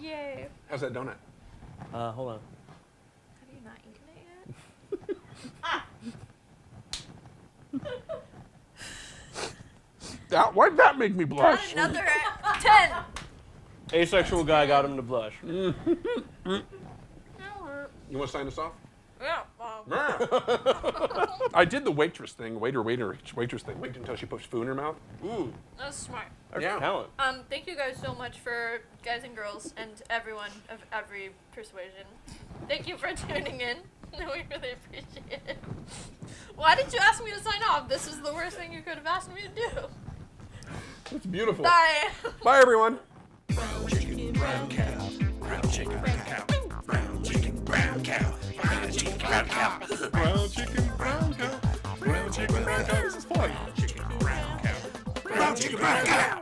you. Yay. How's that donut? real. Hold on. Have you not eaten it yet? Why'd that make me blush? Another 10. Asexual guy got him to blush. You want to sign us off? Yeah. I did the waitress thing, waitress thing. Wait until she puts food in her mouth. Ooh. That's smart. That's Yeah. talent. Thank you guys so much for guys and girls and everyone of every persuasion. Thank you for tuning in. We really appreciate it. Why did you ask me to sign off? This is the worst thing you could have asked me to do. It's beautiful. Bye. Bye, everyone. Brown chicken, brown cow. Brown chicken, brown cow. Brown chicken, brown cow. Brown chicken, brown cow. Brown chicken, brown cow. Brown chicken, brown cow. This is fun. Brown chicken, brown cow. Brown chicken, brown cow.